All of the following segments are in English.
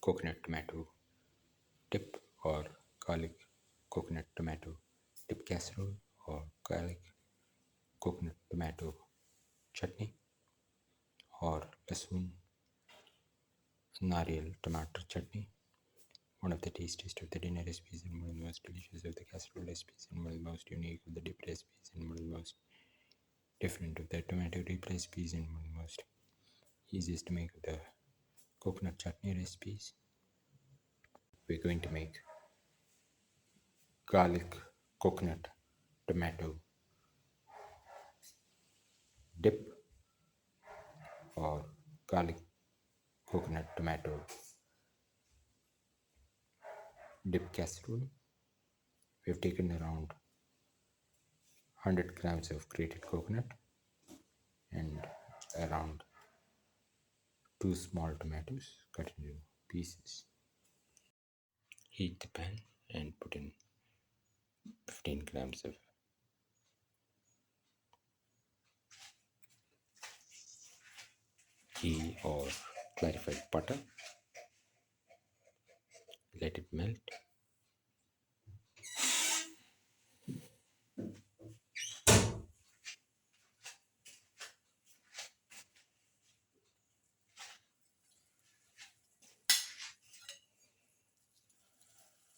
coconut tomato dip or garlic coconut tomato dip casserole or garlic coconut tomato chutney or Lasoon Nariyal Tamatar chutney. One of the tastiest of the dinner recipes and one of the most delicious of the casserole recipes and one of the most unique of the dip recipes and one of the most different of the tomato dip recipes and one of the most easiest to make of the coconut chutney recipes. We're going to make garlic coconut tomato dip or garlic coconut tomato dip casserole. We've taken around 100 grams of grated coconut and around 2 small tomatoes cut into pieces. Heat the pan and put in 15 grams of ghee or clarified butter. Let it melt.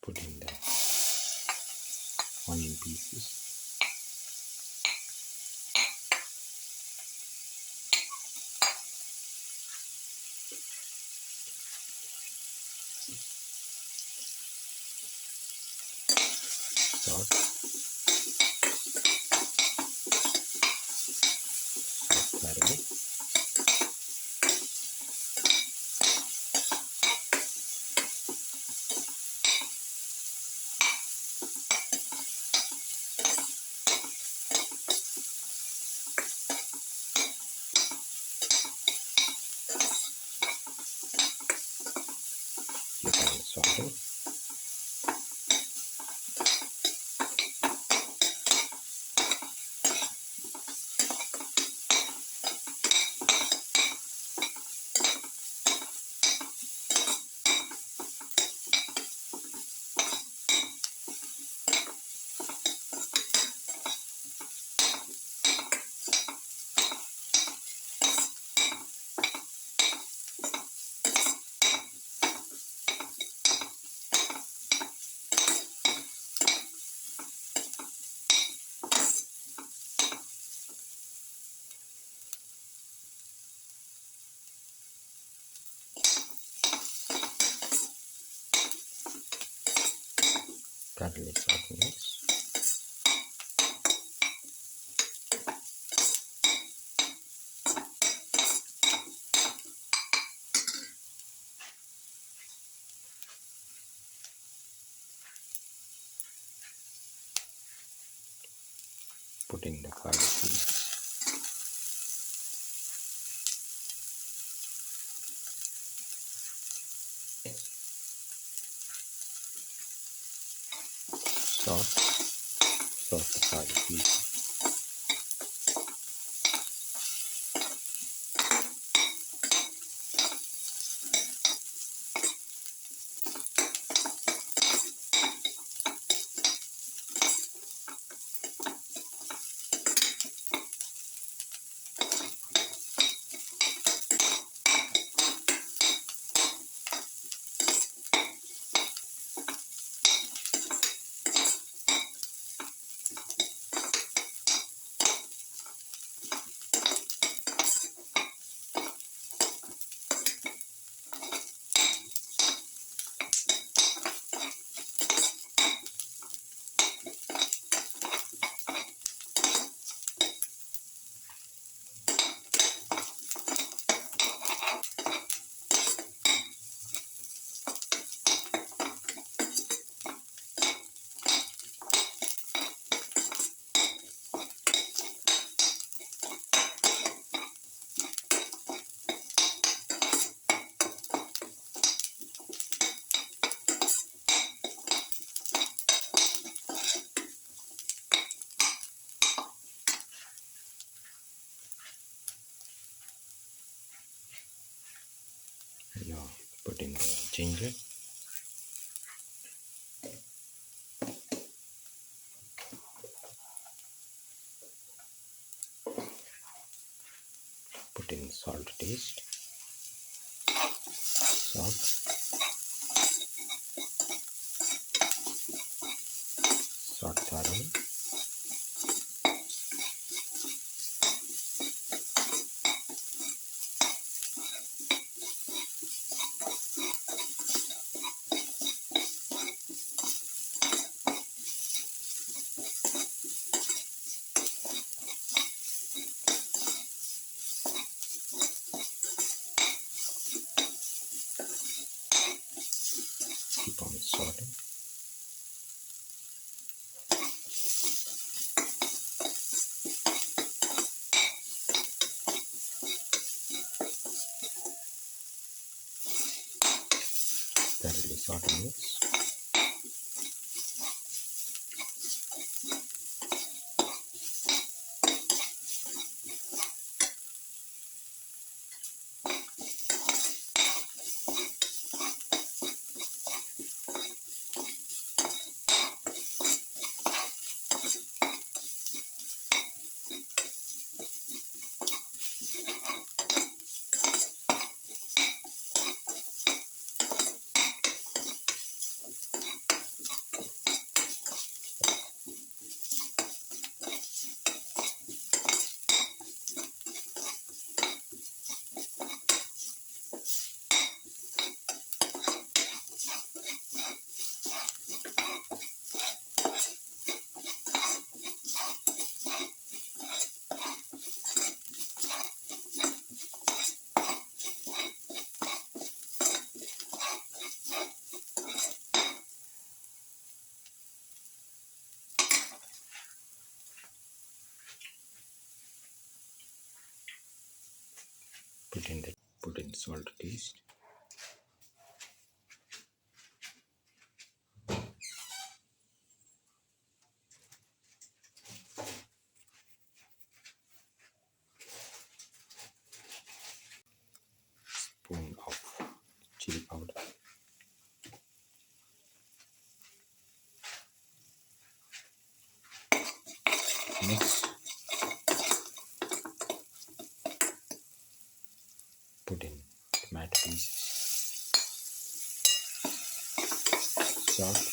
Put in the onion pieces. Salt. Caramel. Look at the saute. Garlic saute mix. Put in the garlic piece. Salt the garlic piece. Now put in the ginger, put in salt to taste, salt, salt thoroughly, keep on salting. Thoroughly salt and mix. Put in salt to taste, spoon of chili powder, mix, put in tomato pieces, salt,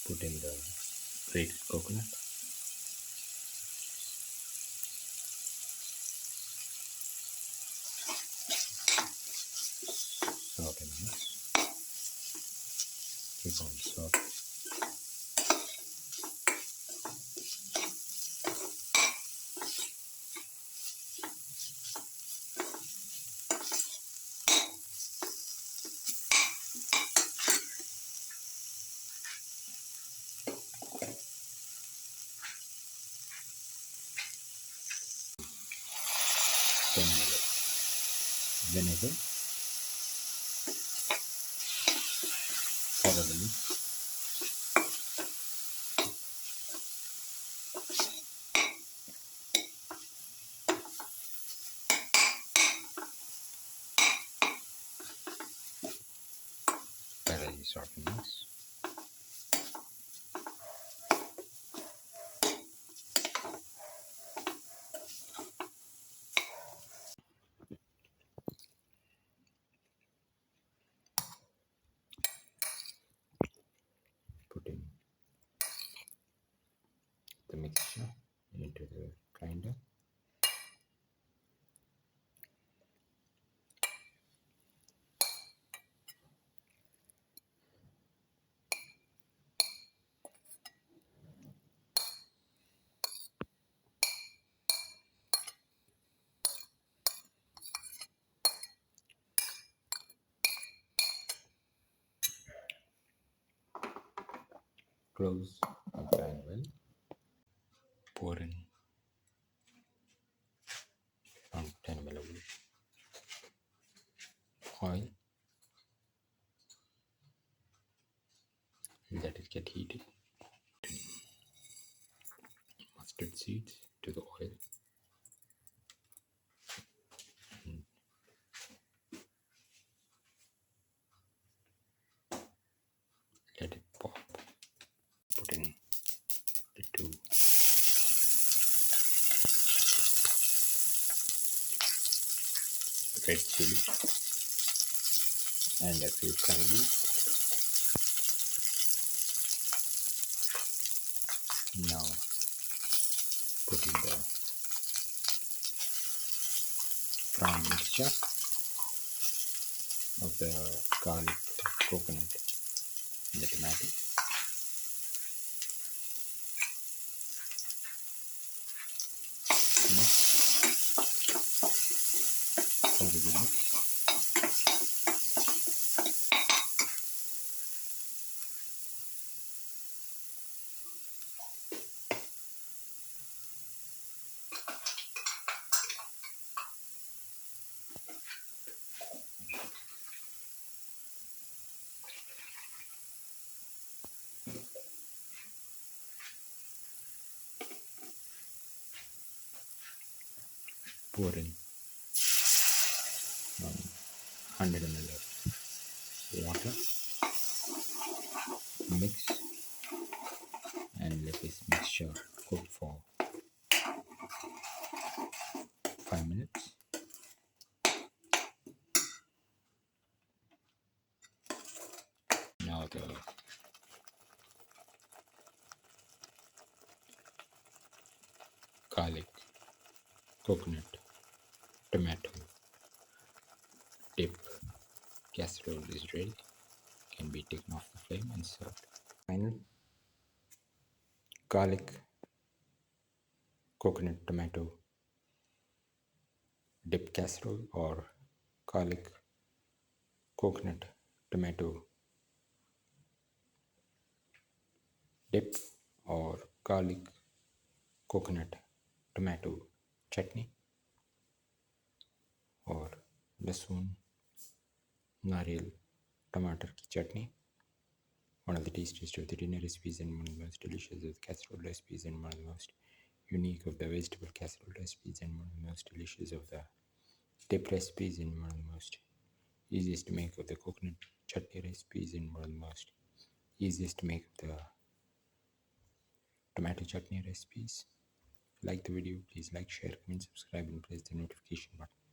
put in the grated coconut, salt and mix, keep on salt, then vinegar, thoroughly mix, thoroughly salt and mix, put in the mixture into the grinder, cloves, and grind Pour in around 10 ml of oil. Let it get heated. Mustard seeds to the oil. And let it pop. Put in the 2 red chillies and a few cloves. Now put in the brown mixture of the garlic, coconut, and the tomato. Mix. Pour the mix. Pour in 100 ml of water. Mix and let this mixture cook for 5 minutes. Now the garlic, coconut, tomato dip casserole is ready. Can be taken off the flame and served. Final garlic, coconut, tomato dip casserole or garlic, coconut, tomato dip or garlic, coconut, tomato chutney or Lasoon, Nariyal, Tamatar ki chutney. One of the tastiest of the dinner recipes and one of the most delicious of the casserole recipes and one of the most unique of the vegetable casserole recipes and one of the most delicious of the dip recipes and one of the most easiest to make of the coconut chutney recipes and one of the most easiest to make of the tomato chutney recipes. If you like the video, please like, share, comment, subscribe and press the notification button.